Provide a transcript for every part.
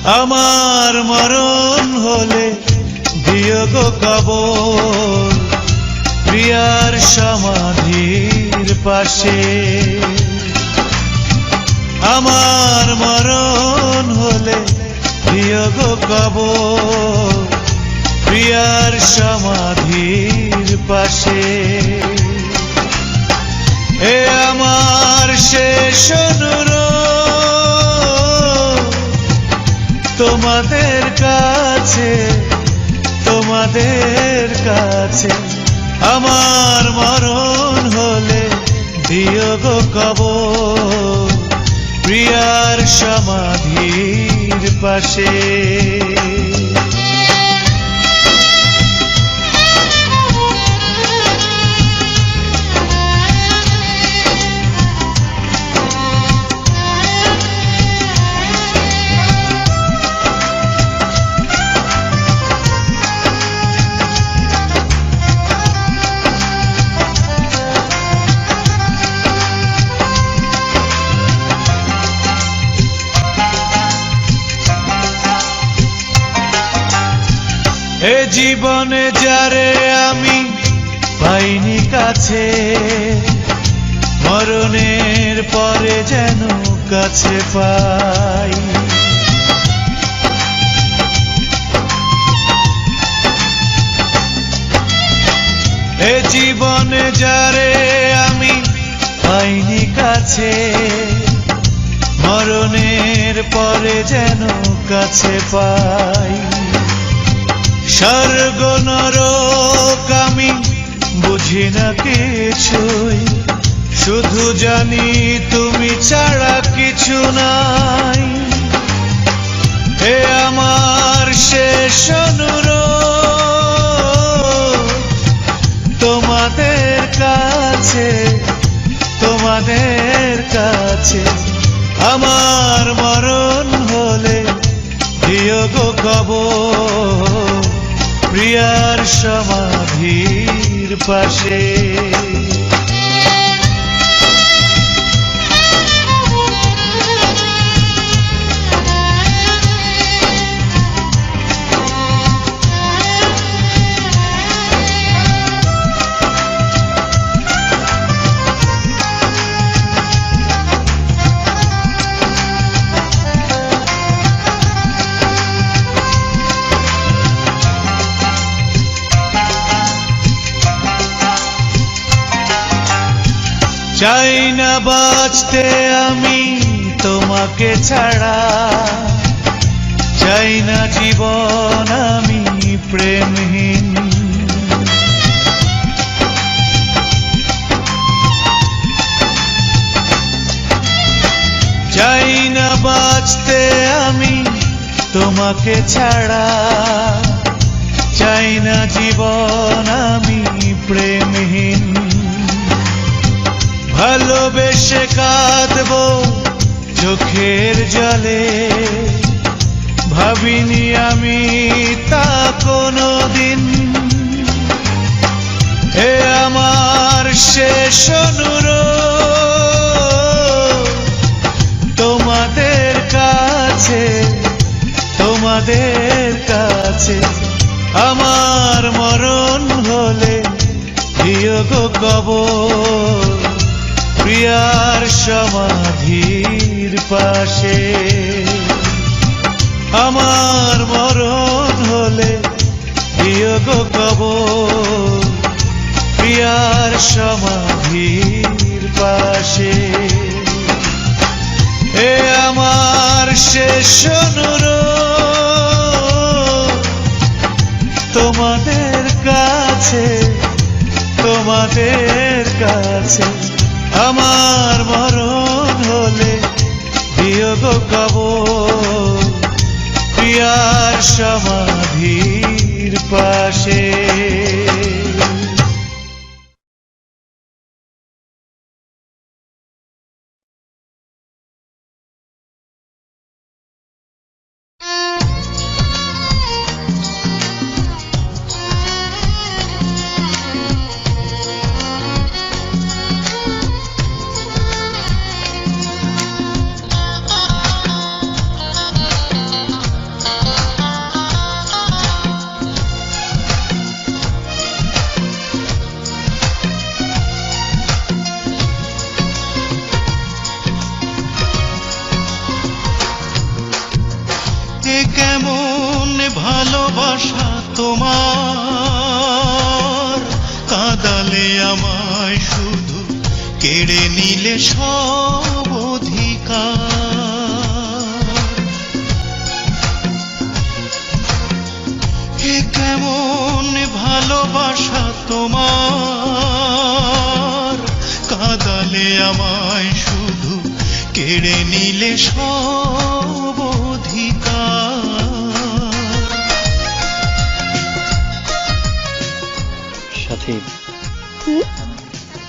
আমার মরণ হলে দিও গো কবর প্রিয়ার সমাধির পাশে। আমার মরণ হলে দিও গো কবর প্রিয়ার সমাধির পাশে। এ আমার শেষ অনুরোধ তোমাদের কাছে, তোমাদের কাছে। আমার মরণ হলে দিও গো কবর প্রিয়ার সমাধির পাশে। এ জীবনে যারে আমি পাইনি কাছে, মরণের পরে যেন কাছে পাই। এ জীবনে যারে আমি পাইনি কাছে, মরণের পরে যেন কাছে পাই। স্বর্গ নরক আমি বুঝি না কিছুই, শুধু জানি তুমি ছাড়া কিছু নাই। হে আমার শেষ অনুরোধ তোমাদের কাছে, তোমাদের কাছে। আমার মরণ হলে দিও গো কবর প্রিয়ার সমাধির পাশে। চাই না বাঁচতে আমি তোমাকে ছাড়া, চাই না জীবন আমি প্রেমহীন। চাই না বাঁচতে আমি তোমাকে ছাড়া, চাই না জীবন আমি প্রেমহীন। ভালোবেসে কাঁদবো চোখের জলে, ভাবিনি আমি তা কোনোদিন। হে আমার শেষ অনুরোধ তোমাদের কাছে, তোমাদের কাছে। আমার মরণ হলে দিও গো কবর প্রিয়ার সমাধির পাশে। আমার মরণ হলে দিও গো কবর প্রিয়ার সমাধির পাশে। এ আমার শেষ অনুরোধ তোমাদের কাছে, তোমাদের কাছে। আমার মরণ হলে দিও গো কবর প্রিয়ার সমাধির পাশে। কেমন ভালোবাসা তোমার, কাঁদালে আমায় শুধু কেড়ে নিলে সব অধিকার। কেমন ভালোবাসা তোমার, কাঁদালে আমায় শুধু কেড়ে নিলে সব অধিকার। সাথী,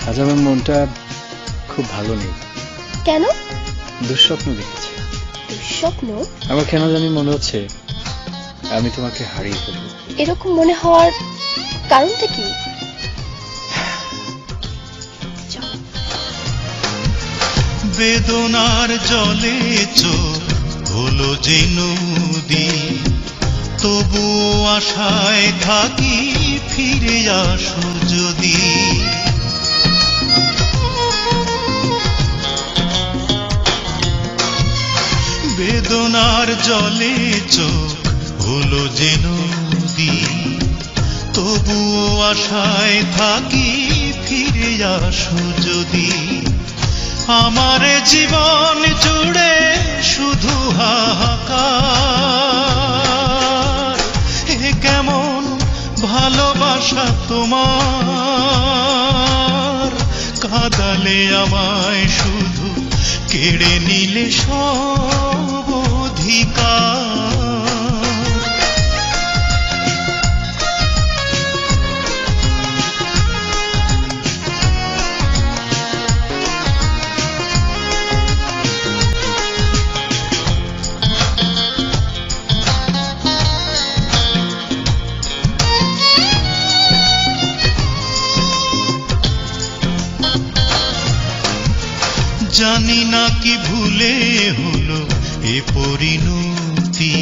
আজ আমার মনটা খুব ভালো নেই। কেন? দুঃস্বপ্ন দেখেছি। দুঃস্বপ্ন? আমার কেন জানি মনে হচ্ছে আমি তোমাকে হারিয়ে ফেলব। এরকম মনে হওয়ার কারণটা কি? বেদনার জলে চোখ হলো যে নদী, তবুও আশায় থাকি ফিরে আসো যদি। বেদনার জলে চোখ হলো যে নদী, তবুও আশায় থাকি ফিরে আসো যদি। আমার জীবন জুড়ে শুধু হাহাকার, কেমন ভালোবাসা তোমার, কাঁদালে আমায় শুধু কেড়ে নিলে সব অধিকার। জানি না কি ভুলে হলো এ পরিণতি,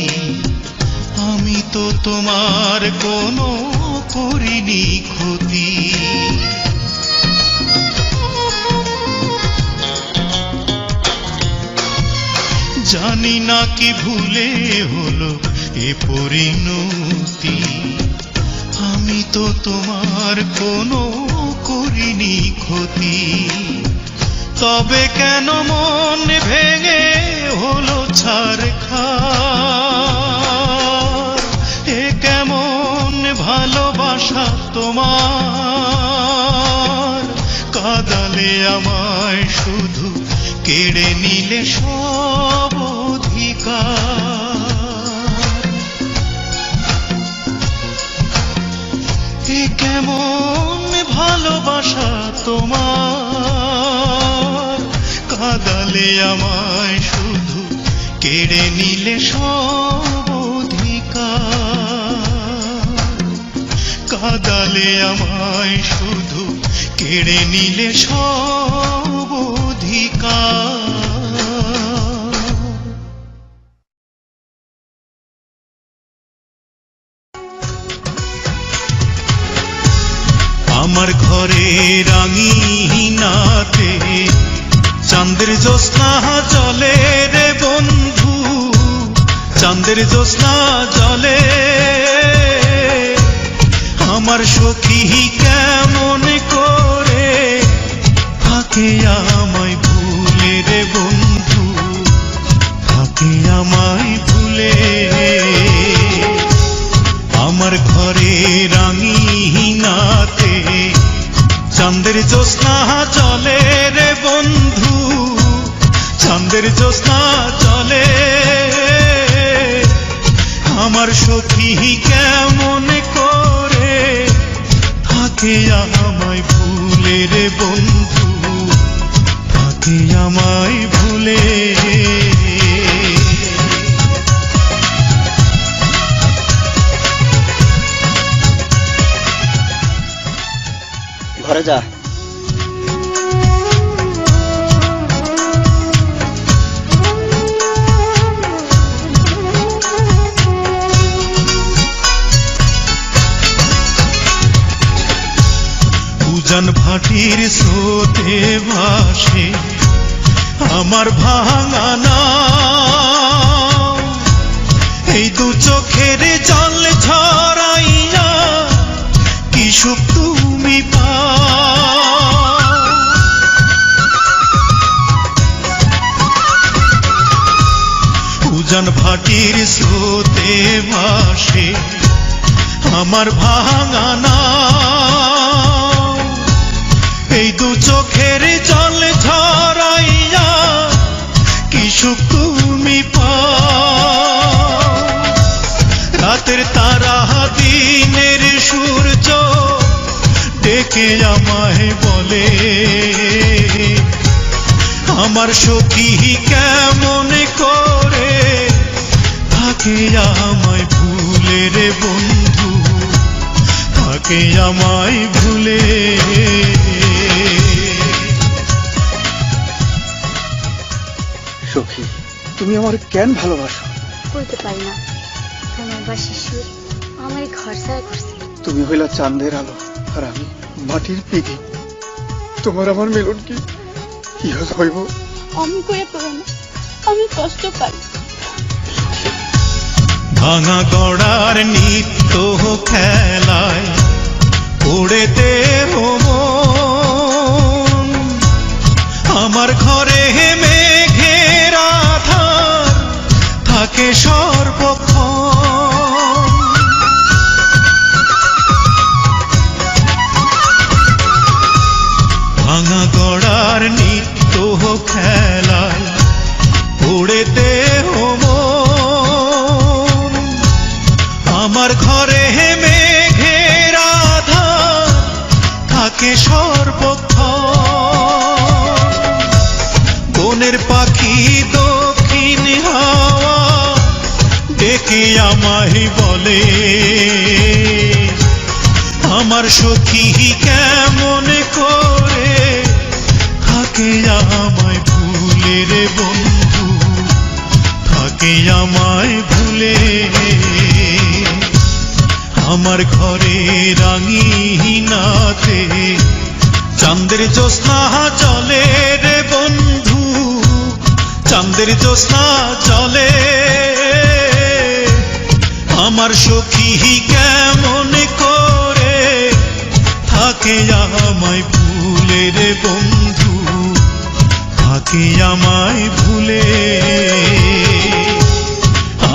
আমি তো তোমার কোনো করিনি ক্ষতি। জানি না কি ভুলে হলো এ পরিণতি, আমি তো তোমার কোনো করিনি ক্ষতি। তবে কেন মন ভেঙে হলো ছারখার, কেমন ভালোবাসা তোমার, কাঁদালে আমায় শুধু কেড়ে নিলে সব অধিকার। কেমন ভালোবাসা তোমার, কাঁদালে আমায় শুধু কেড়ে নিলে সব অধিকার। কাঁদালে আমায় শুধু কেড়ে নিলে সব অধিকার। আমার ঘরে রাঙিনাতে চাঁদের জ্যোৎস্না জলে রে বন্ধু, চাঁদের জ্যোৎস্না জলে। আমার সখী কেমন করে থাকে আমায় ভুলে রে বন্ধু, থাকে আমায় ভুলে। আমার ঘরে রাঙিনাতে চাঁদের জ্যোৎস্না জলে রে বন্ধু, চাঁদের জ্যোৎস্না জলে। আমার সখী কেমন করে থাকে আমায় ভুলে রে বন্ধু, থাকে আমায় ভুলে। ঘরে যা। উজান ভাটির স্রোতে ভাসে আমার ভাঙা নাও, এই উজান ভাটির স্রোতে ভাসে আমার ভাঙা নাও। এই দু চোখের জল ঝরাইয়া কি সুখ তুমি পাও। রাতের তারা দিনের সূর্য ডেকে আমায় বলে আমার সখী কেমন করে থাকে আমায় ভুলে রে বন্ধু, থাকে আমায় ভুলে। সখী, তুমি আমার কেন ভালোবাসো? বলতে পারি না, তোমার বা শিশুর আমার ঘর ছাড়া করছে। তুমি হইলা চাঁদের আলো আর আমি মাটির পিঠি। তোমার আমার মিলন কি ইহা হইব? আমি করে করো না, আমি কষ্ট পাই। ভাঙা গড়ার নিত্য খেলায় উড়েতে মন, আমার ঘরে মেঘের আধার থাকে সর্বক্ষণ। ভাঙা গড়ার নিত্য খেলায় উড়েতে মন, আমার ঘরে মেঘের আধার থাকে সর্বক্ষণ। বনের পাখি দক্ষিণ হাওয়া ডেকে আমায় বলে আমার সখী কেমন করে থাকে আমায় ভুলে রে বন্ধু, থাকে আমায় ভুলে। আমার ঘরে রাঙিনাতে চাঁদের জ্যোৎস্না চলে রে বন্ধু, চাঁদের জ্যোৎস্না চলে। আমার সখী কেমন করে থাকে আমায় ভুলে রে বন্ধু, থাকে আমায় ভুলে।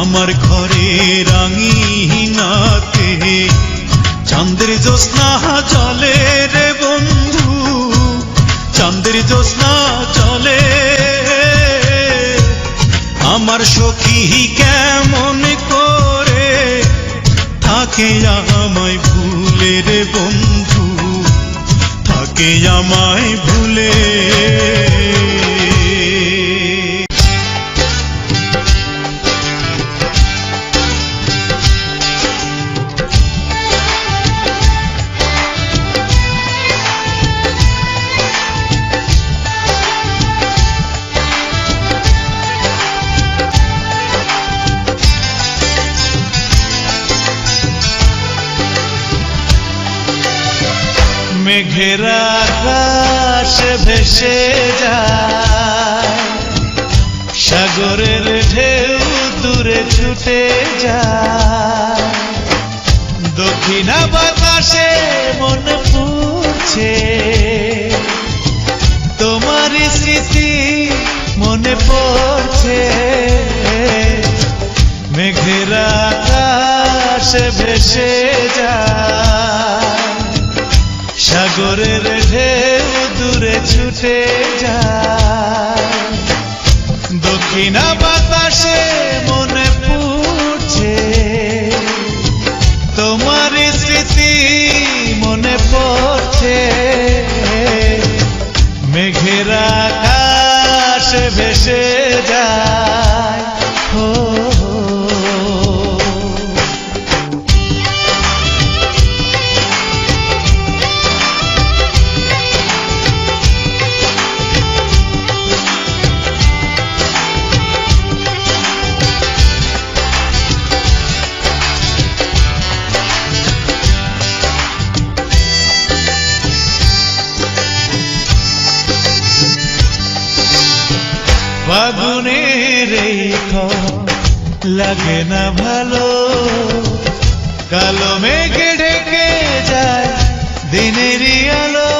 আমার ঘরে রাঙিনাতে চাঁদের জ্যোৎস্না চলে রে বন্ধু, চাঁদের জ্যোৎস্না চলে। আমার সখী কেমন করে থাকে আমায় ভুলে রে বন্ধু, থাকে আমায় ভুলে। মেঘের আকাশ ভেসে যায়, সাগরের ঢেউ দূরে ছুটে যায়। দক্ষিণা বাতাসে মন পুড়ছে, তোমারই স্মৃতি মনে পড়ছে। মেঘের আকাশ ভেসে যায়, সাগরের ঢেউ দূরে ছুটে যায়। দক্ষিণা বাতাসে মনে পড়ছে, তোমার স্মৃতি মনে পড়ছে। মেঘের আকাশ ভেসে যায়। ও ফাগুনের এই লাগে না ভালো, কালো মেঘে ঢেকে যায় দিনেরই আলো।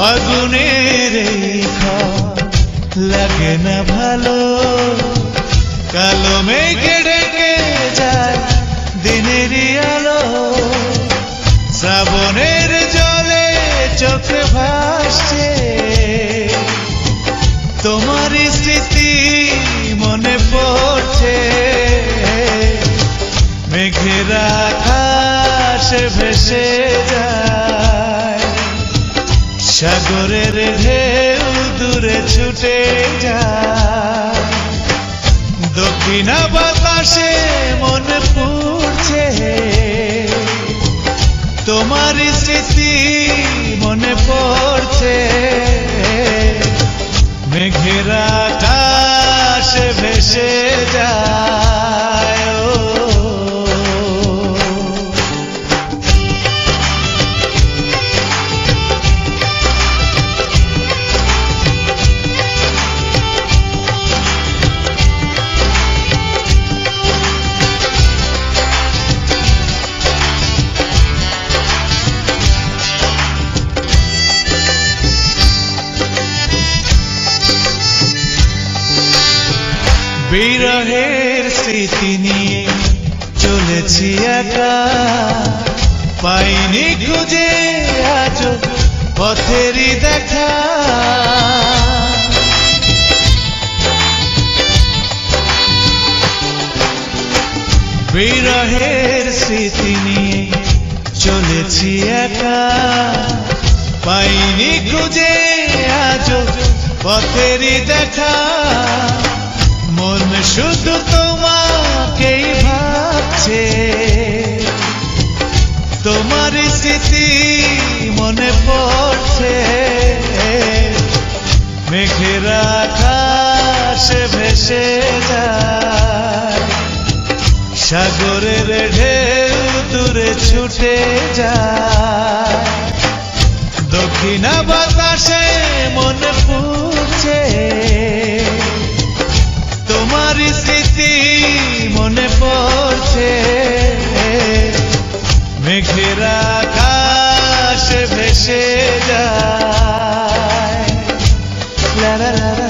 ফাগুনের এই ঝড় লাগে না ভালো, কালো মেঘে ঢেকে যায় দিনেরই আলো। শ্রাবণের জলে চোখে ভাসছে তোমার স্মৃতি মনে পড়ছে। মেঘের আকাশে ভেসে যায়, সাগরের ঢেউ দূরে ছুটে যায়। দক্ষিণা বাতাসে মনে পড়ছে তোমার স্মৃতি মনে পড়ছে। মেঘের আকাশে ভেসে যায় ও। বিরহের স্মৃতি নিয়ে চলেছি একা, পাইনি খুঁজে আজ পথেরই দেখা। বিরহের স্মৃতি নিয়ে চলেছি একা, পাইনি খুঁজে আজ পথেরই দেখা। মন শুধু তোমাকেই ভাবছে, তোমার স্মৃতি মনে পড়ছে। মেঘের আকাশে ভেসে যায়, সাগরের ঢেউ দূরে ছুটে যায়। দক্ষিণা বাতাসে মনে পড়ছে তোমার স্মৃতি মনে পড়ছে। মেঘের আকাশে ভেসে যায়। লা লা লা লা।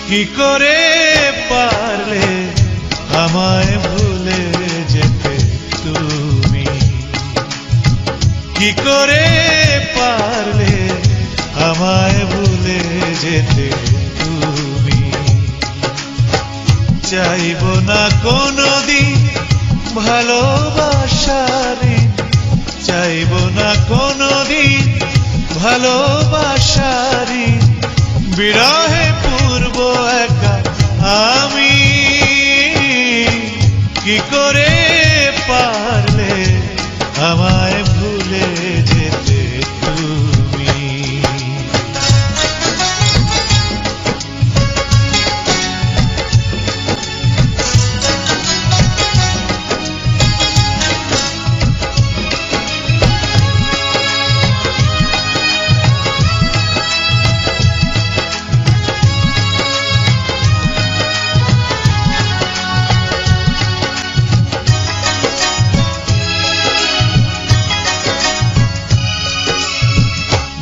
কি করে পারলে আমায় ভুলে যেতে তুমি, কি করে পারলে আমায় ভুলে যেতে তুমি। চাইব না কোনোদিন ভালোবাসারি, চাইব না কোনোদিন ভালোবাসারি। বিরহে পূর্ব একা আমি, কি করে পারলে আমায় ভুলে যেতে তুমি।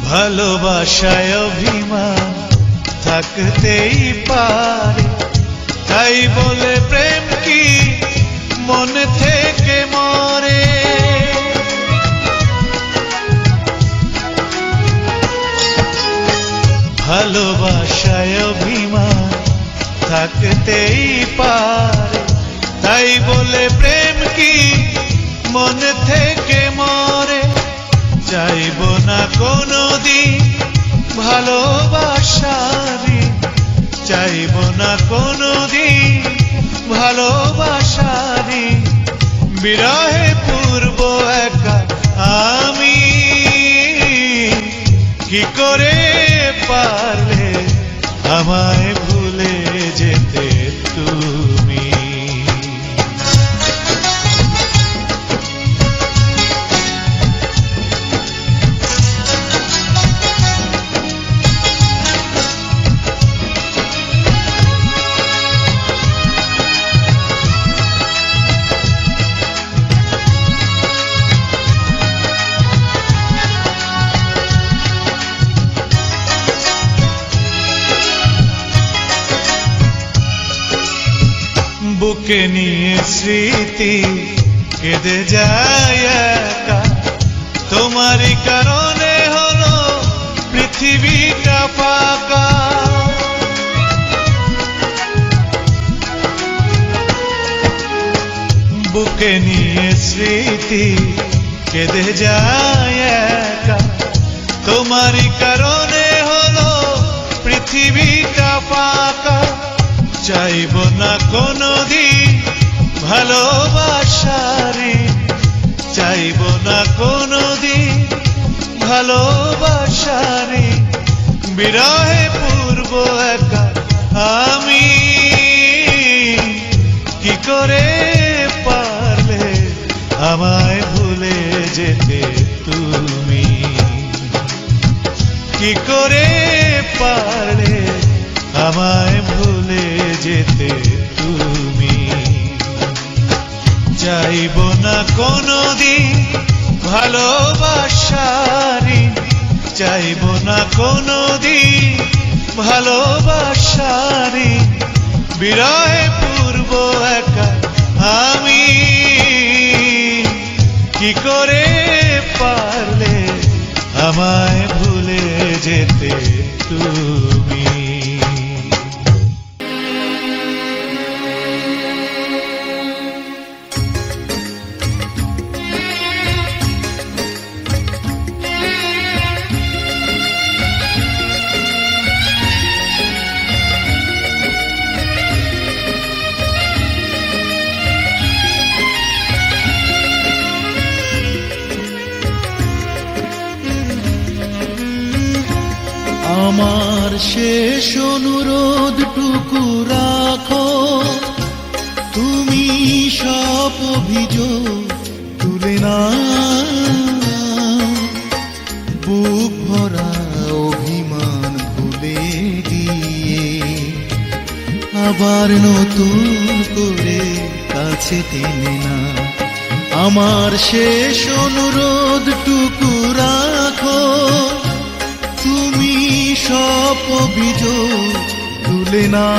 ভালোবাসায় অভিমান থাকতেই পারে, তাই বলে প্রেম কি মন থেকে মরে। ভালোবাসায় অভিমান থাকতেই পারে, তাই বলে প্রেম কি মন থেকে মরে। চাইব না কোনোদিন ভালোবাসারি, চাইব না কোনোদিন ভালোবাসারি। বিরহে পূর্ব আমি কি করে পারলে আমায় ভুলে যেতে তুমি? বুকে নিয়ে স্মৃতি কেঁদে যায় একা, তোমারই কারণে হলো পৃথিবীটা ফাঁকা। বুকে নিয়ে স্মৃতি কেঁদে যায় একা, তোমারই কারণে হলো পৃথিবীটা ফাঁকা। চাইব না কোনোদিন ভালোবাসারে, চাইব না কোনোদিন ভালোবাসারে, বিরহে পূর্ব একা আমি কি করে পারলে আমায় ভুলে যেতে তুমি? কি করে পারলে আমায় ভুলে যেতে তুমি? চাইব না কোনোদিন ভালোবাসারি, চাইব না কোনোদিন ভালোবাসারি, বিরহে পূর্ব একা আমি কি করে পারলে আমায় ভুলে যেতে তুমি? আমার শেষ অনুরোধটুকু রাখো, তুমি সব অভিযোগ তুলে না। বুক ভরা অভিমান ভুলে গিয়ে আবার নতুন করে কাছে টেনে না। আমার শেষ অনুরোধটুকু রাখো, তুমি সব অভিযোগ তুলে না।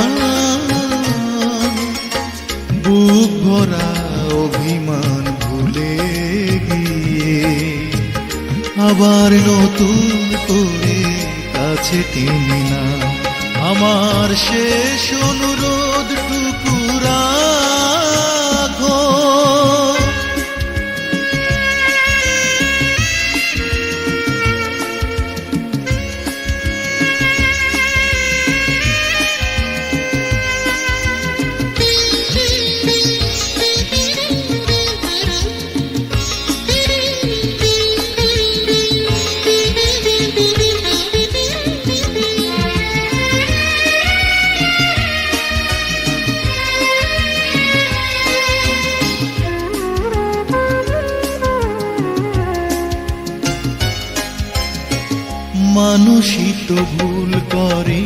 বুক ভরা অভিমান ভুলে গিয়ে আবার নতুন করে কাছে টেনে না। আমার শেষ অনুরোধটুকু রাখো। মানুষই তো ভুল করে,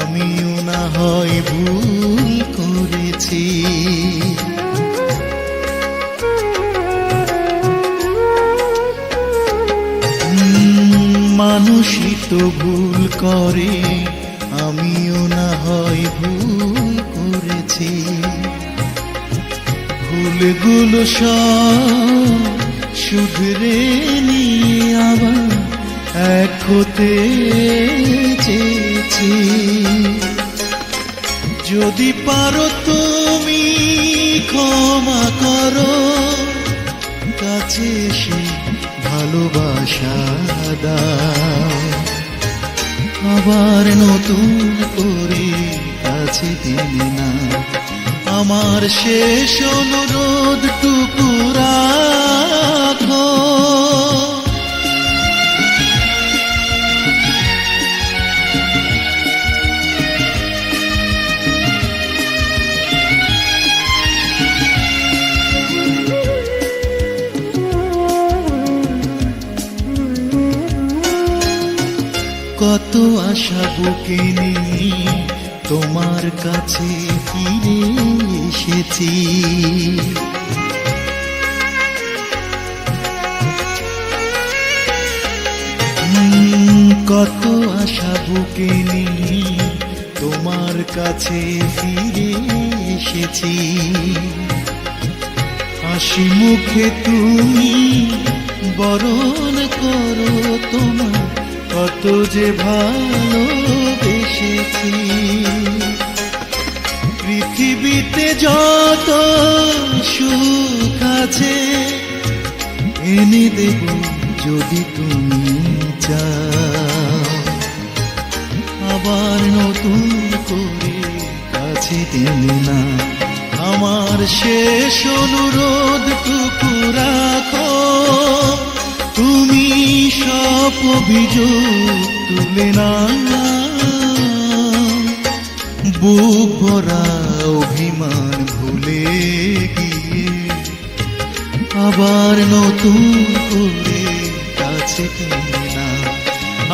আমিও না হয় ভুল করেছি। মানুষই তো ভুল করে, আমিও না হয় ভুল করেছি। ভুলগুলো সব শুধরে নিয়ে আবার এক হতে চেয়েছি। যদি পারো তুমি ক্ষমা করো, কাছে এসে ভালোবাসা দাও। আবার নতুন করে কাছে দিলে না। আমার শেষ অনুরোধটুকু রাখো। কত আশা বুকে নিয়ে তোমার কাছে ফিরে এসেছি। কত আশা বুকে নিয়ে তোমার কাছে ফিরে এসেছি। হাসি মুখে তুমি বরণ করো তোমার কত যে ভালোবেসেছি। পৃথিবীতে যত সুখ আছে এনে দেব যদি তুমি চাও। আবার নতুন করে কাছে টেনে না আমার শেষ অনুরোধটুকু রাখো। তুমি সব অভিযোগ তুলে না বুক ভরা অভিমান ভুলে গিয়ে আবার নতুন করে কাছে টেনে না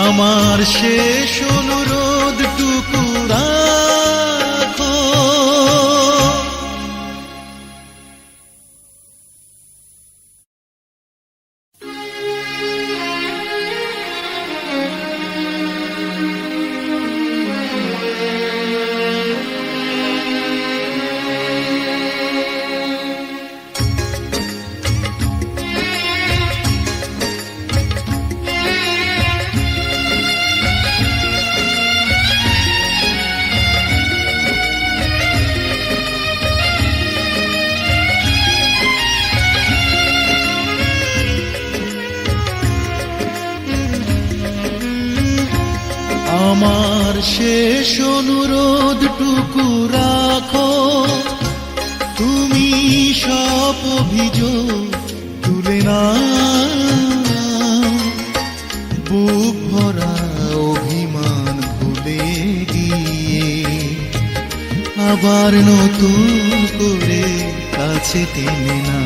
আমার শেষ অনুরোধটুকু রাখো। আমার শেষ অনুরোধটুকু রাখো। তুমি সব অভিযোগ তুলে না বুক ভরা অভিমান ভুলে গিয়ে আবার নতুন করে কাছে টেনে না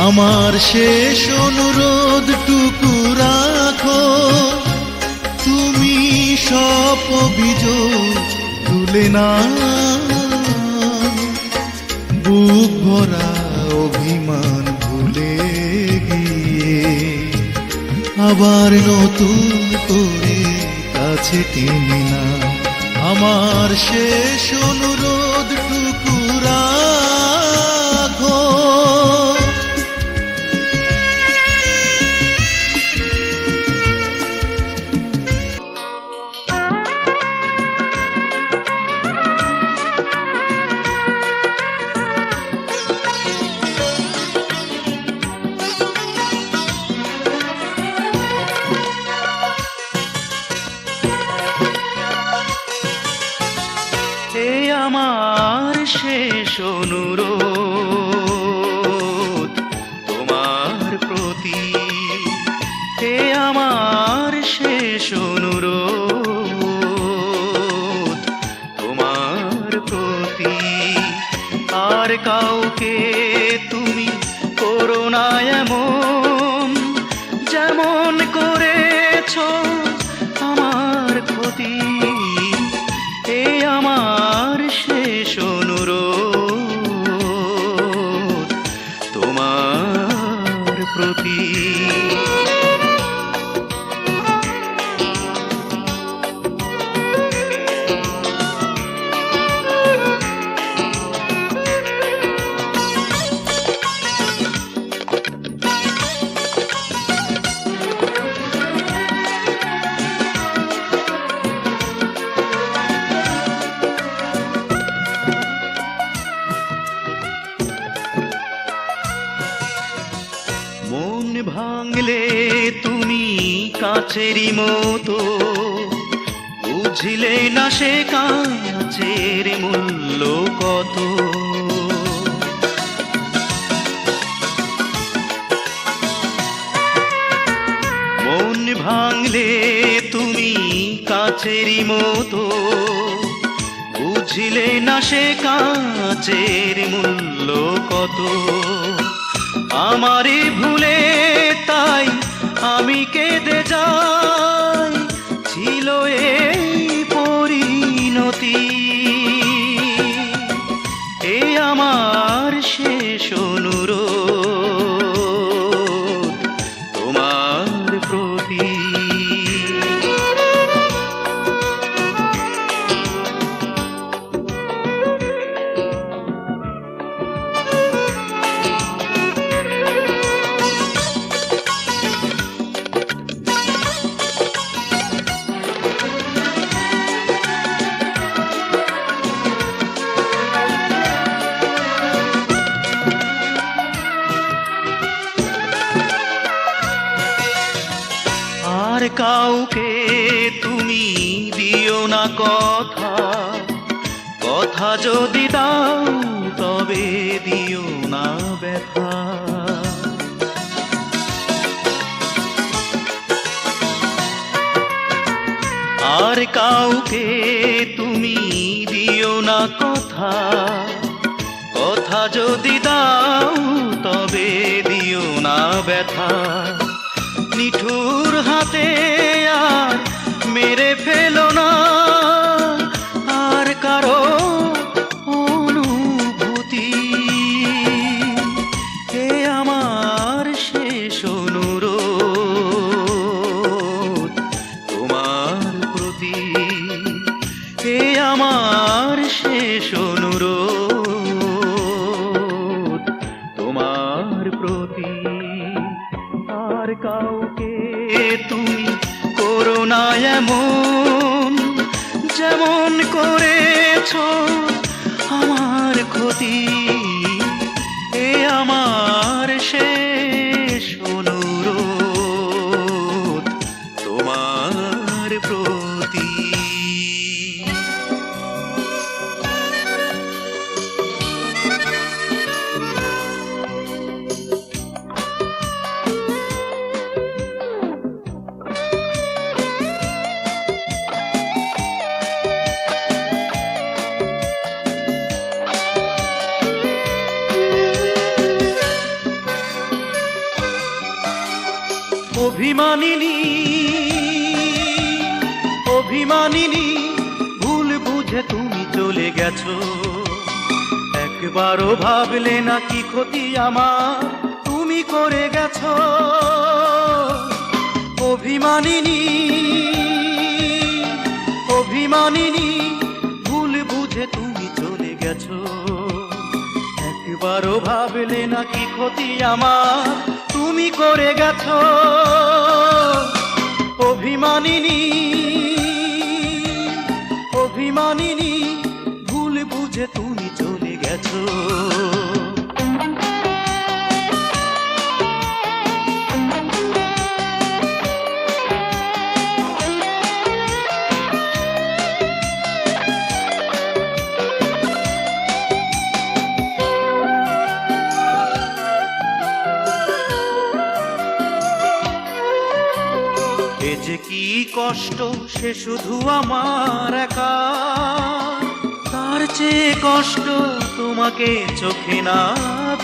আমার শেষ অনুরোধটুকু রাখো। তুমি সব অভিযোগ তুলে না বুক ভরা অভিমান ভুলে গিয়ে আবার নতুন করে কাছে টেনে না আমার শেষ অনুরোধটুকু রাখো। আমার শেষ অনুরোধ তোমার প্রতি, হে আমার শেষ অনুরোধ তোমার প্রতি। আর কাউকে তুমি করো না এমন, যেমন করেছো আমার ক্ষতি। হে আমার শেষ অনুরোধ তোমার প্রতি। মন ভাঙলে তুমি কাচেরই মতো, বুঝলে না সে কাচের মূল্য কত। মন ভাঙলে তুমি কাচেরই মতো, বুঝলে না সে কাচের মূল্য কত। আমারই ভুলে তাই আমি কেঁদে যাই, ছিল কাউকে তুমি দিও না কথা, কথা যদি দাও তবে দিও না ব্যথা। আর কাউকে তুমি দিও না কথা, কথা যদি দাও তবে দিও না ব্যথা। নিঠুর হাতে আর মেরে ফেলো না আর কারো অনুভূতি। হে আমার শেষ অনুরোধ তোমার প্রতি, হে আমার শেষ অনুরোধ তোমার প্রতি। আর কাউকে তুমি করো না এমন, যেমন করেছো আমার ক্ষতি। এ আমার শেষ অনুরোধ তোমার প্রতি। অভিমানিনী অভিমানিনী ভুল বুঝে তুমি চলে গেছো, একবারও ভাবলে না কি ক্ষতি আমার তুমি করে গেছো। অভিমানিনী অভিমানিনী ভুল বুঝে তুমি চলে গেছো, একবারও ভাবলে না কি ক্ষতি আমার তুমি করে গেছো। অভিমানিনী অভিমানিনী ভুল বুঝে তুমি চলে গেছো। এ যে কি কষ্ট সে শুধু আমার একা, তার চেয়ে কষ্ট তোমাকে চোখে না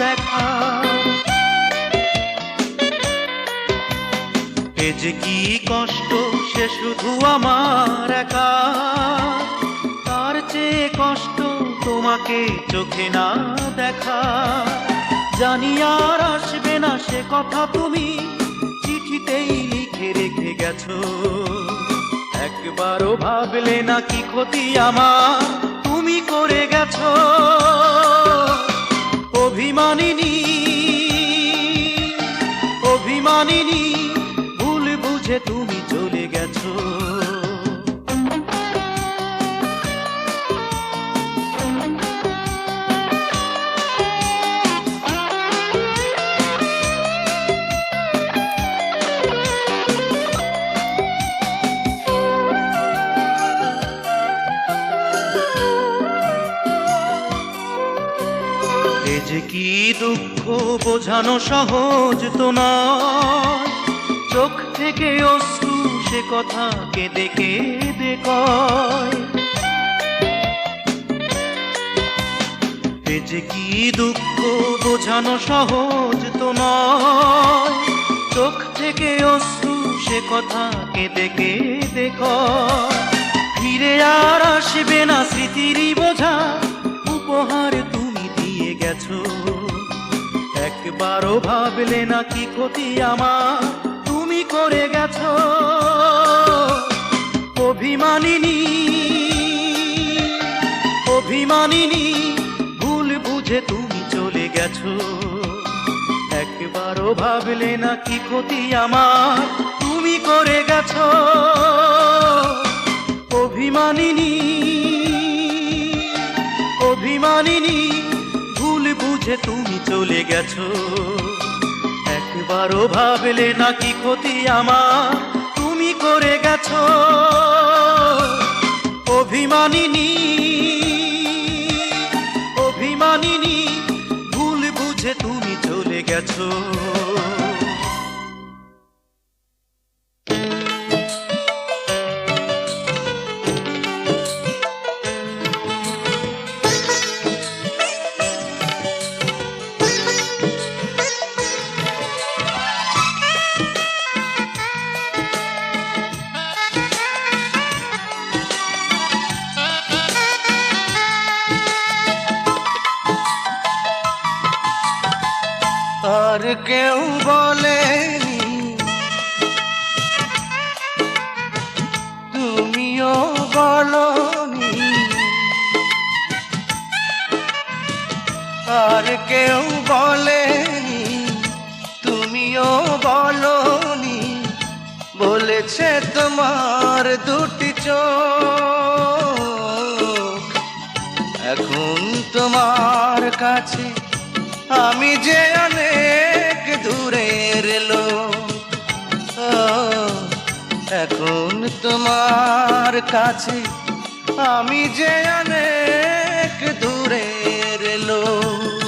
দেখা। এ যে কি কষ্ট সে শুধু আমার একা, তার চেয়ে কষ্ট তোমাকে চোখে না দেখা। জানি আর আসবে না সে কথা তুমি চিঠিতেই লিখে রেখে গেছো, একবারও ভাবলে না কি ক্ষতি আমার তুমি করে গেছো। অভিমানিনী অভিমানিনী ভুল বুঝে তুমি চলে গেছো। এ যে কি দুঃখ বোঝানো সহজ তো নয়, চোখ থেকে অশ্রু সে কথা কেঁদে কেঁদে কয়। এ যে কি দুঃখ বোঝানো সহজ তো নয়, চোখ থেকে অশ্রু সে কথা কেঁদে কেঁদে কয়। ফিরে আর আসবে না স্মৃতিরই বোঝা উপহার তুমি দিয়ে গেছো, একবারও ভাবলে না কি ক্ষতি আমার তুমি করে গেছো। অভিমানিনী অভিমানিনী ভুল বুঝে তুমি চলে গেছো, একবারও ভাবলে না কি ক্ষতি আমার তুমি করে গেছো। অভিমানিনী অভিমানিনী ভুল বুঝে তুমি চলে গেছো, একবারও ভাবলে না কি ক্ষতি আমার তুমি করে গেছো অভিমানিনী অভিমানিনী ভুল বুঝে তুমি চলে গেছো আর কেউ বলেনি তুমিও বলনি আর কেউ বলেনি তুমিও বলনি বলেছে তোমার দুটি চোখ এখন তোমার কাছে আমি যে অনেক দূরের লোক এখন তোমার কাছে আমি যে অনেক দূরের লোক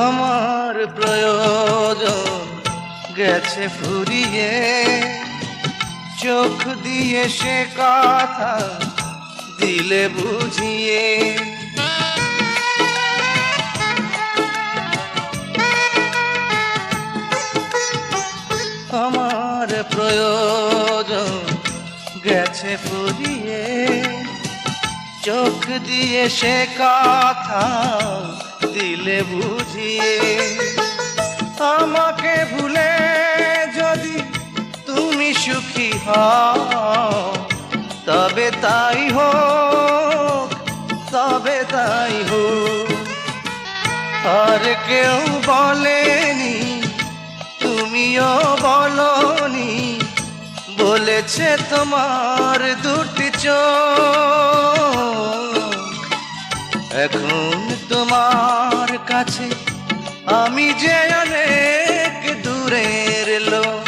আমার প্রয়োজন গেছে ফুরিয়ে চোখ দিয়ে সে কথা দিলে বুঝিয়ে আমার প্রয়োজন গেছে ফুরিয়ে চোখ দিয়ে সে কথা দিলে বুঝিয়ে আমাকে ভুলে যদি তুমি সুখী হও তবে তাই হোক তবে তাই হোক আর কেউ বলেনি তুমিও বলনি বলেছে তোমার দুটি চোখ এখন তোমার কাছে আমি যে অনেক দূরের লোক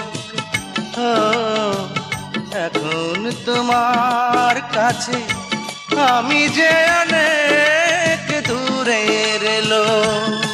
এখন তোমার কাছে আমি যে অনেক দূরের লোক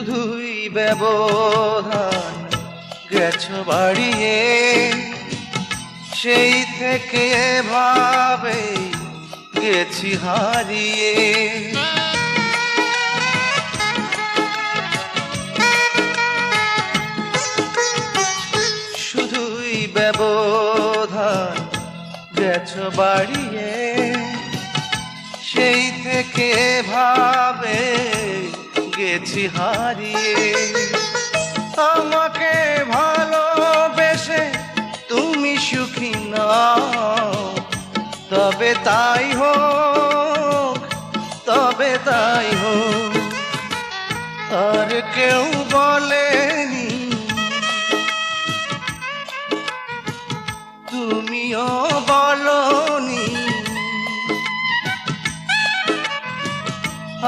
শুধুই ব্যবধান গেছো বাড়িয়ে সেই থেকে ভাবে গেছি হারিয়ে শুধুই ব্যবধান গেছো বাড়িয়ে সেই থেকে ভাবে গেছি হারিয়ে আমাকে ভালোবেসে তুমি সুখী নাও তবে তাই হোক তবে তাই হোক আর কেউ বলেনি তুমিও বলনি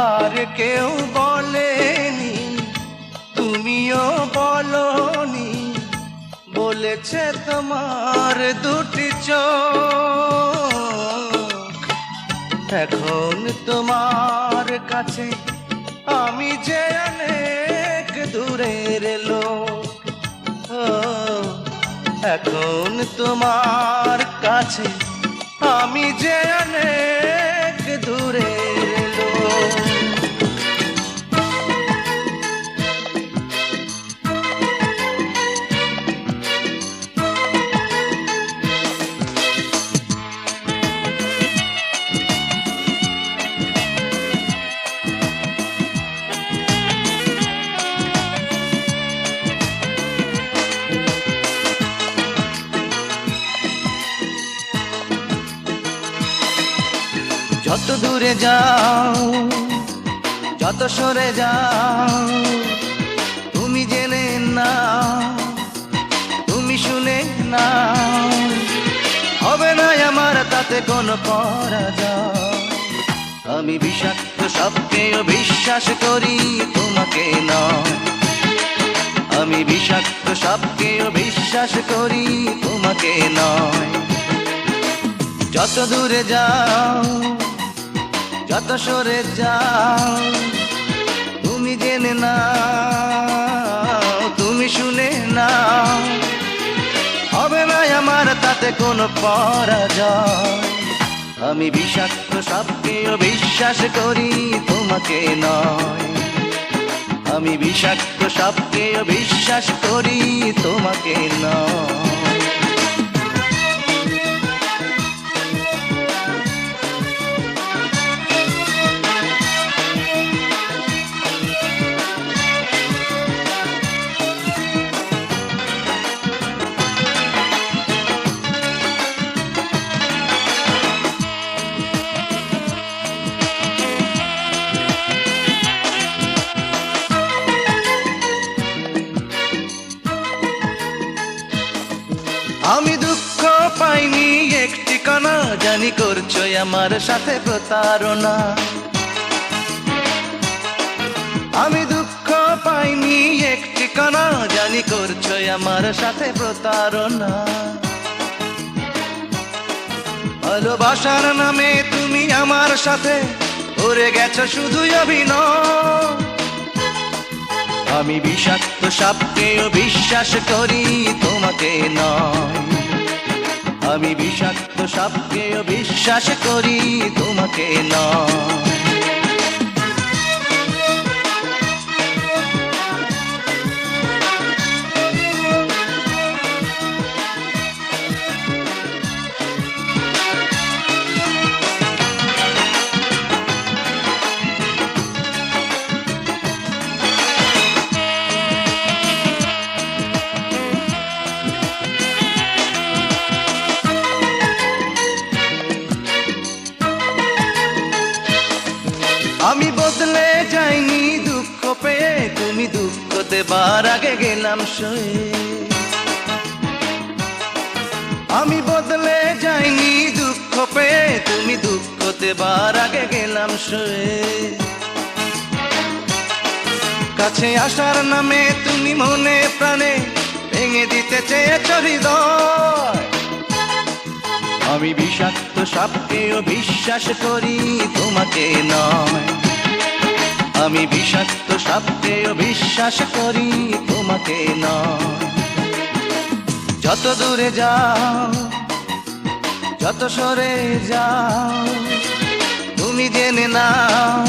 আর কেউ বলেনি তুমিও বলনি করেছে তোমার দুটি চোখ। এখন তোমার কাছে আমি যে অনেক দূরের লোক। ও, এখন তোমার কাছে আমি যে অনেক দূরের লোক। যত দূরে যাও, যত সরে যাও, তুমি জেনে নাও, তুমি শুনে নাও, হবে না আমার তাতে কোনো পরাজয়। আমি বিষাক্ত সবকেও বিশ্বাস করি, তোমাকে নয়। আমি বিষাক্ত সবকেও বিশ্বাস করি, তোমাকে নয়। যত দূরে যাও, যত সরে যাও, তুমি জেনে নাও, তুমি শুনে নাও, হবে না আমার তাতে কোনো পরাজয়। আমি বিষাক্ত সবকেও বিশ্বাস করি, তোমাকে নয়। আমি বিষাক্ত সবকেও বিশ্বাস করি, তোমাকে নয়। আমি দুঃখ পাইনি একটি কণা, জানি করছো আমার সাথে প্রতারণা। আমি দুঃখ পাইনি একটি কণা, জানি করছো আমার সাথে প্রতারণা। ভালোবাসার নামে তুমি আমার সাথে করে গেছো শুধু অভিনয়। আমি বিষাক্ত সাপকেও বিশ্বাস করি, তোমাকে নয়। আমি বিষাক্ত সাপকেও বিশ্বাস করি, তোমাকে নয়। আমি বদলে যাইনি দুঃখ পেয়ে, তুমি দুঃখ দেবার আগে গেলাম সয়ে। আমি বদলে যাইনি দুঃখ পেয়ে, তুমি দুঃখ দেবার আগে গেলাম সয়ে। কাছে আসার নামে তুমি মনে প্রাণে ভেঙে দিতে চেয়েছো হৃদয়। আমি বিষাক্ত সাপকেও বিশ্বাস করি, তোমাকে নয়। আমি বিষাক্ত সাপকেও বিশ্বাস করি, তোমাকে নয়। যত দূরে যাও, যত সরে যাও, তুমি জেনে নাও,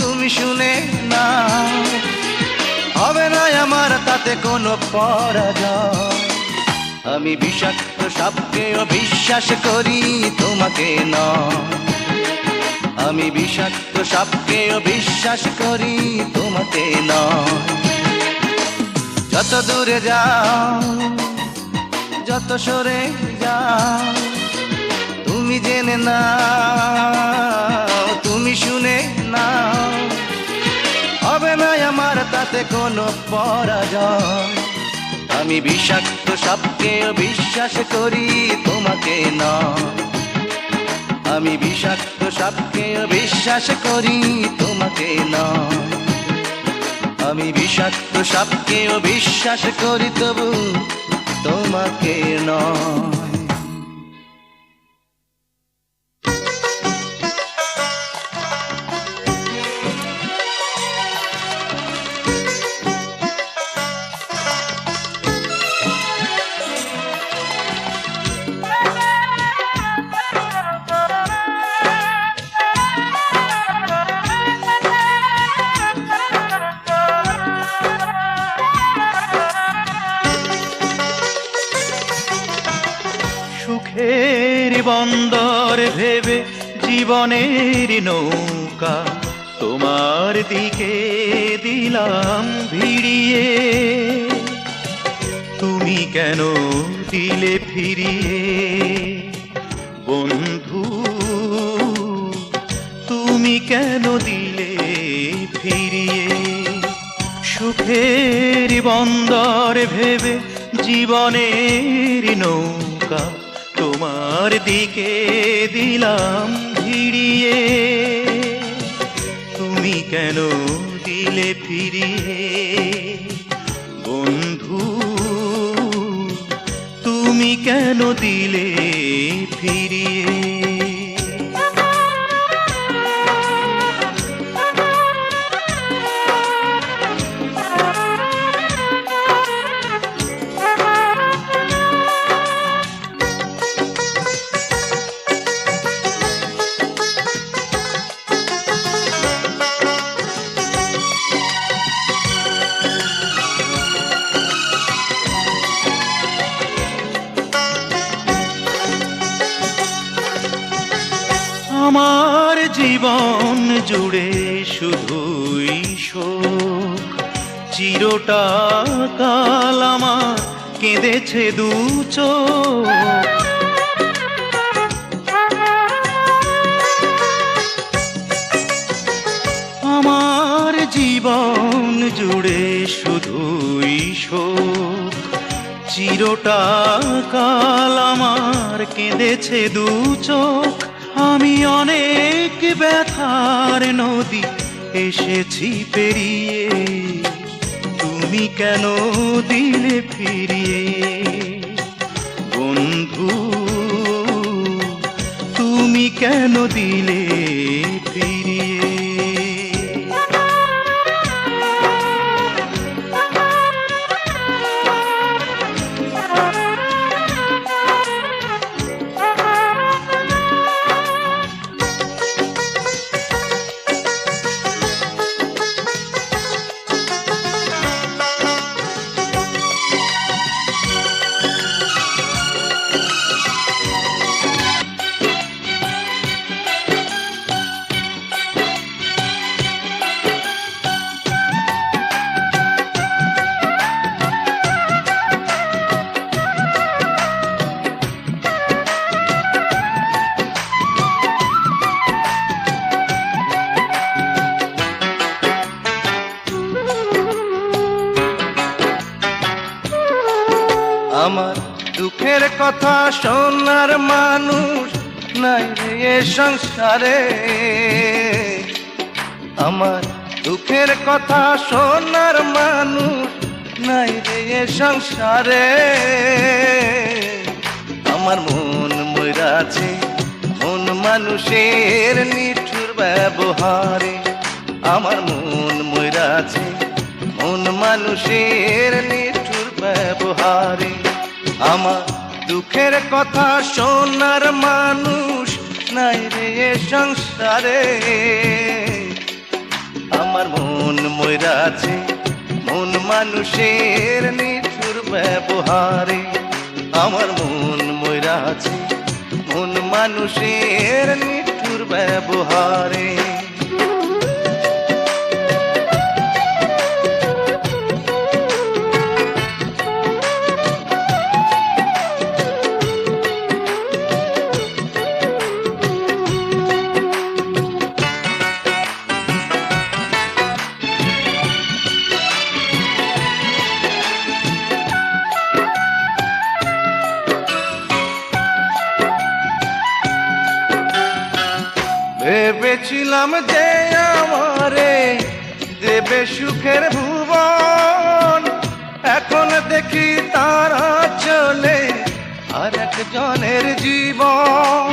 তুমি শুনে নাও, হবে না আমার তাতে কোনো পরাজয়। আমি বিষাক্ত সাপকেও বিশ্বাস করি, তোমাকে নয়। আমি বিষাক্ত সাপকেও বিশ্বাস করি, তোমাকে নয়। যত দূরে যাও, যত সরে যাও, তুমি জেনে নাও, তুমি শুনে নাও, হবে না আমার তাতে কোনো পরাজয়। আমি বিষাক্ত সাপকেও বিশ্বাস করি, তোমাকে নয়। আমি বিষাক্ত সাপকেও বিশ্বাস করি, তোমাকে নয়। আমি বিষাক্ত সাপকেও বিশ্বাস করি, তবু তোমাকে নয়। সুখের বন্দর ভেবে জীবনের নৌকা তোমার দিকে দিলাম ভিড়িয়ে, তুমি কেন দিলে ফিরিয়ে বন্ধু, তুমি কেন দিলে ফিরিয়ে। সুখের বন্দর ভেবে জীবনের নৌকা তোমার দিকে দিলাম ভিড়িয়ে, তুমি কেন দিলে ফিরিয়ে বন্ধু, তুমি কেন দিলে ফিরিয়ে। আমার জীবন জুড়ে শুধুই শোক, চিরটা কাল আমার কেঁদেছে দু চোখ। আমার জীবন জুড়ে শুধুই শোক, চিরটা কাল আমার কেঁদেছে দু চোখ। আমি অনেক ব্যথার নদী এসেছি পেরিয়ে, তুমি কেন দিলে ফিরিয়ে বন্ধু, তুমি কেন দিলে ফিরিয়ে। আমার দুঃখের কথা শোনার মানুষ নাই রে এ সংসারে, আমার দুঃখের কথা শোনার মানুষ নাই রে এ সংসারে। আমার মন মইরা আছে মন মানুষের নিঠুর ব্যবহারে, আমার মন মইরা আছে মন মানুষের নিঠুর ব্যবহারে। আমার দুঃখের কথা শোনার মানুষ নাই রে এ সংসারে, আমার মন মইরা আছে মন মানুষের নিঠুর ব্যবহারে, আমার মন মইরা আছে মন মানুষের নিঠুর ব্যবহারে। ভেবেছিলাম যে আমারে দেবে সুখের ভুবন, এখন দেখি তার আছে একজনের জীবন।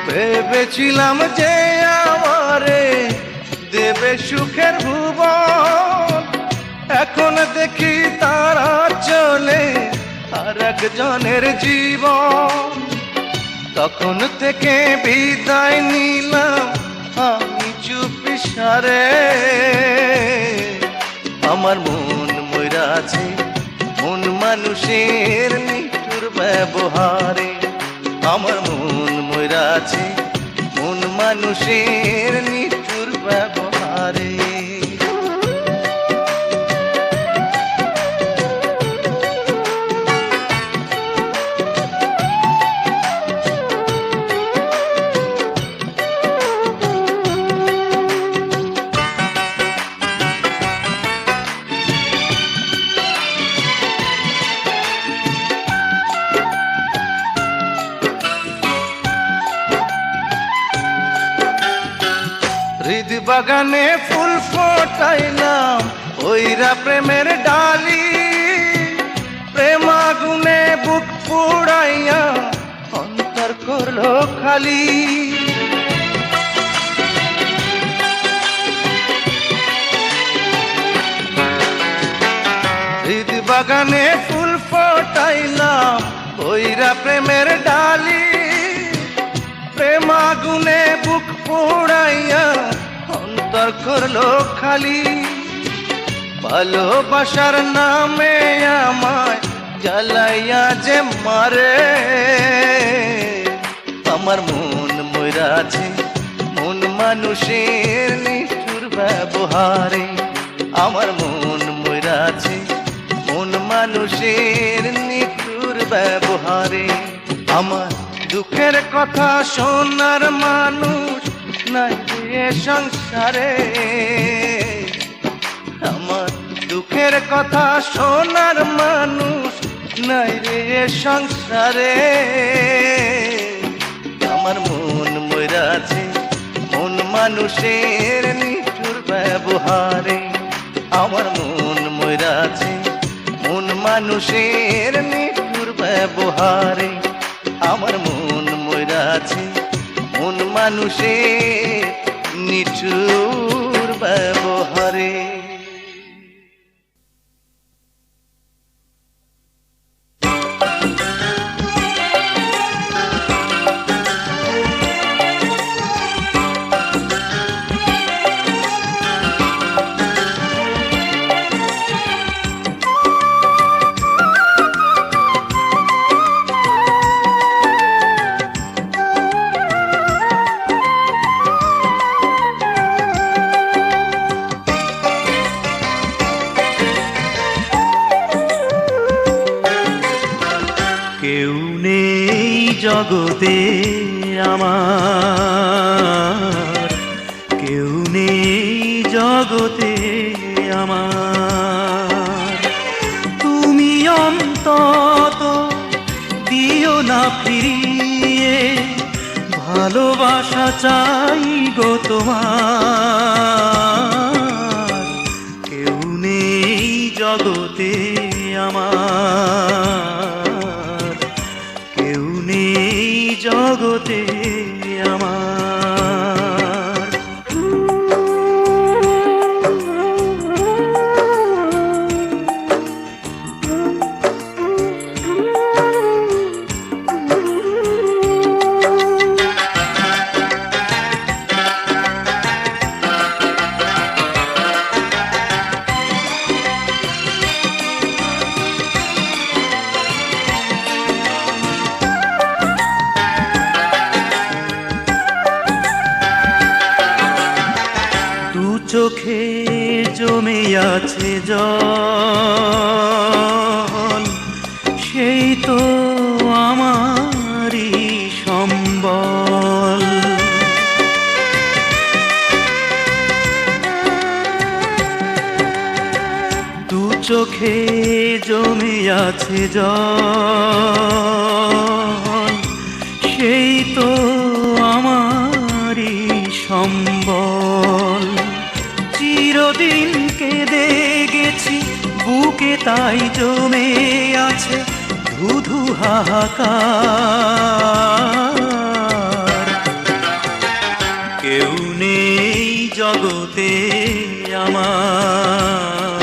ভেবেছিলাম যে আমারে দেবে সুখের ভুবন, এখন দেখি তারা চলে আর একজনের জীবন। তখন থেকে বিদায় নিলাম আমি চুপি সারে, আমার মন মইরা আছে মন মানুষের নিষ্ঠুর ব্যবহারে, আমার মন মইরা আছে মন মানুষের নিষ্ঠুর ব্যবহারে। হৃদ বাগানে ফুল ফোটাইলাম ওইরা প্রেমের ডালি, প্রেম আগুনে বুক পুড়াইয়া অন্তর করলো খালি। হৃদ বাগানে ফুল ফোটাইলাম ওইরা প্রেমের ডালি, প্রেম আগুনে বুক পোড়াইয়া অন্তর করলো খালি। ভালোবাসার নামে আমায় জ্বালাইয়া যে মারে, আমার মন মইরা আছে মন মানুষের নিষ্ঠুর ব্যবহারে, আমার মন মইরা আছে মন মানুষের নিষ্ঠুর ব্যবহারে। আমার দুঃখের কথা শোনার মানুষ নাই এ সংসারে, আমার দুঃখের কথা শোনার মানুষ নাই রে সংসারে। আমার মন মইরা আছে মন মানুষের নিষ্ঠুর ব্যবহারে, আমার মন মইরা আছে মন মানুষের নিষ্ঠুর ব্যবহারে, আমার মন মইরা আছে মন মানুষের নিষ্ঠুর ব্যবহারে। কেউ নেই জগতে আমার, কেউ নেই জগতে আমার, তুমি অন্তত দিও না ফিরিয়ে, ভালোবাসা চাই গো তোমার। কেউ নেই জগতে আমার, কেউ নেই জগতে আমার। চোখে জমে আছে জল, সেই তো আমারই সম্বল। দু চোখে জমে আছে জল, সেই তো আমারই সম্বল। চিরদিন তাই জমে আছে ধুধু হাহাকার। কেউ নেই জগতে আমার,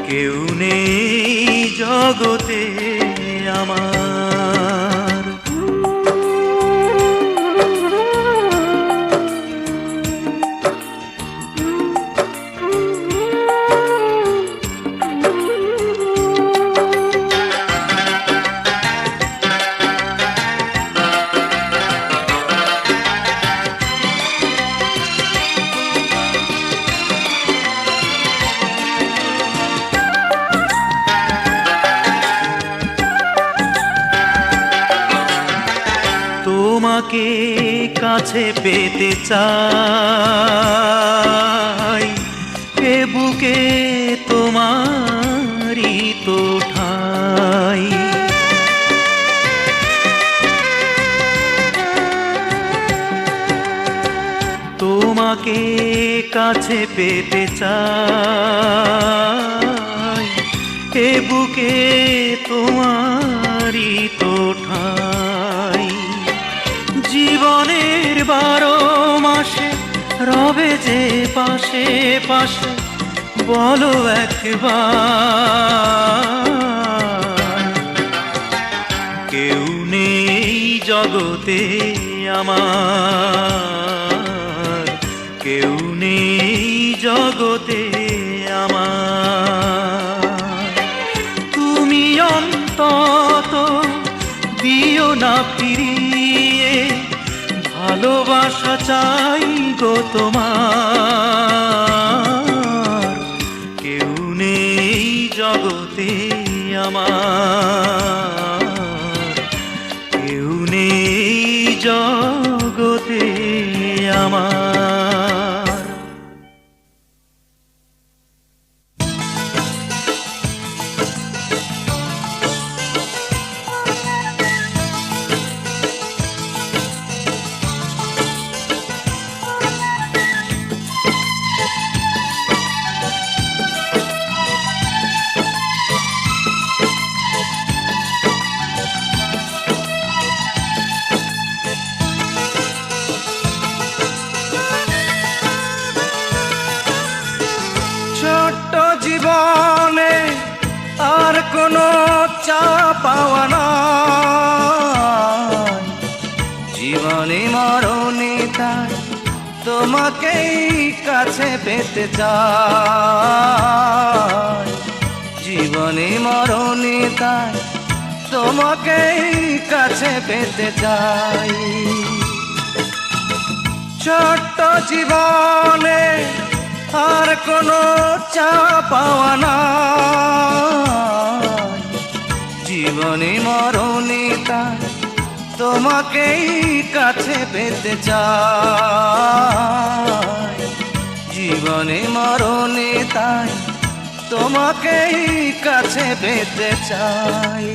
কেউ নেই জগতে আমার। তোমাকে কাছে পেতে চাই, এ বুকে তোমারই তো ঠাই। তোমাকে কাছে পেতে চাই, এ বুকে তোমারই তো ঠাই। জীবনের 12 মাসে রবে যে পাশে পাশে, বলো একবার। কেউ নেই জগতে আমার, কেউ নেই জগতে আমার। তুমি অন্তত দিও না ফিরিয়ে, ভালোবাসা চাই গো তোমার। কেউ নেই জগতে আমার, কেউ নেই জগতে আমার। ছোট্ট জীবনে আর কোনো চা পাওয়া নাই, জীবনে মরণে তাই তোমাকেই কাছে পেতে চাই। জীবনে মরণে তাই তোমাকেই কাছে পেতে চাই। ছোট্ট জীবনে আর কোনো চা পাওয়া নাই, জীবনে মরণে তাই তোমাকেই কাছে পেতে চাই। জীবনে মরণে তাই তোমাকেই কাছে পেতে চাই।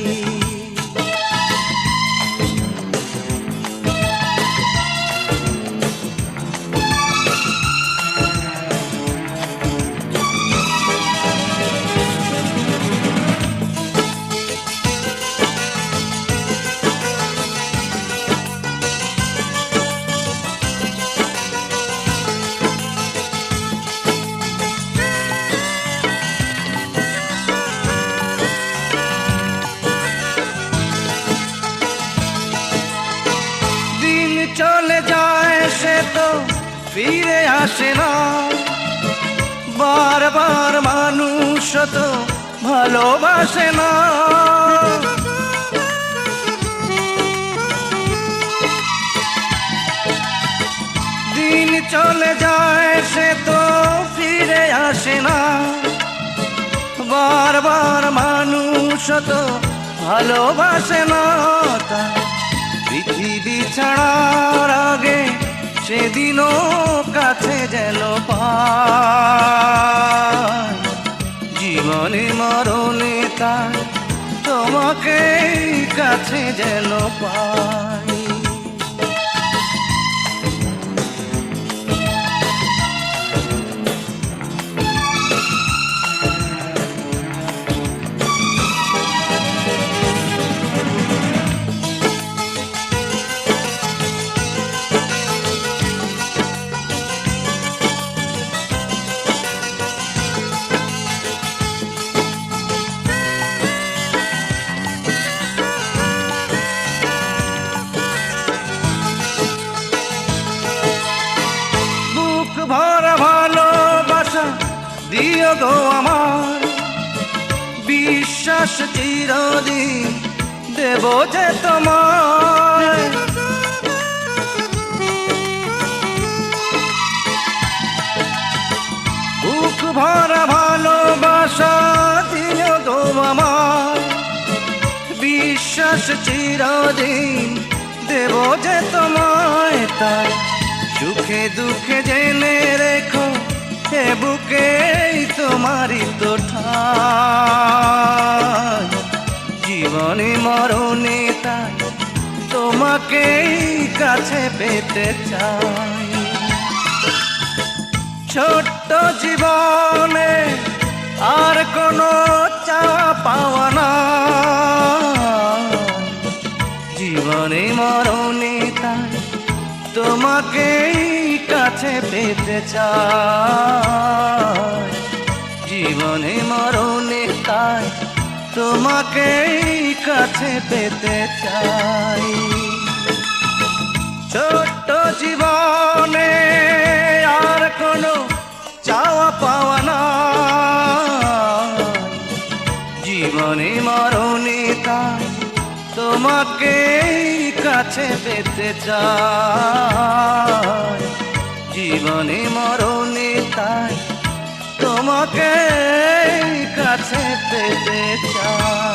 চলে যায় সে তো ফিরে আসে না, বারবার মানুষ তো ভালোবাসে না। দিন চলে যায় সে তো ফিরে আসে না, বারবার মানুষ তো ভালোবাসে না। পৃথিবী ছাড়ার আগে সেদিনও কাছে যেন পায়। জীবনে মরণে তাই তোমাকে কাছে যেন পাই। দিও গো আমার বিশ্বাস চিরদিন দেব যে তোমায়। বুক ভরা ভালোবাসা দিও গো আমার বিশ্বাস চিরদিন দেব যে তোমায়। তাই সুখে দুঃখে জেনে রেখো এ বুকেই তোমারই তো ঠাঁই। জীবনে মরণে তাই তোমাকেই কাছে পেতে চাই। ছোট্ট জীবনে আর কোনো চাওয়া পাওয়া না, জীবনে মরণে তাই তোমাকেই কাছে পেতে চাই। জীবনে মরণে তাই তোমাকেই কাছে পেতে চাই। ছোট্ট জীবনে আর কোনো চাওয়া পাওয়া না, জীবনে মরণে তাই তোমাকেই কাছে পেতে চাই। জীবনে মরণে তাই তোমাকেই কাছে পেতে চাই।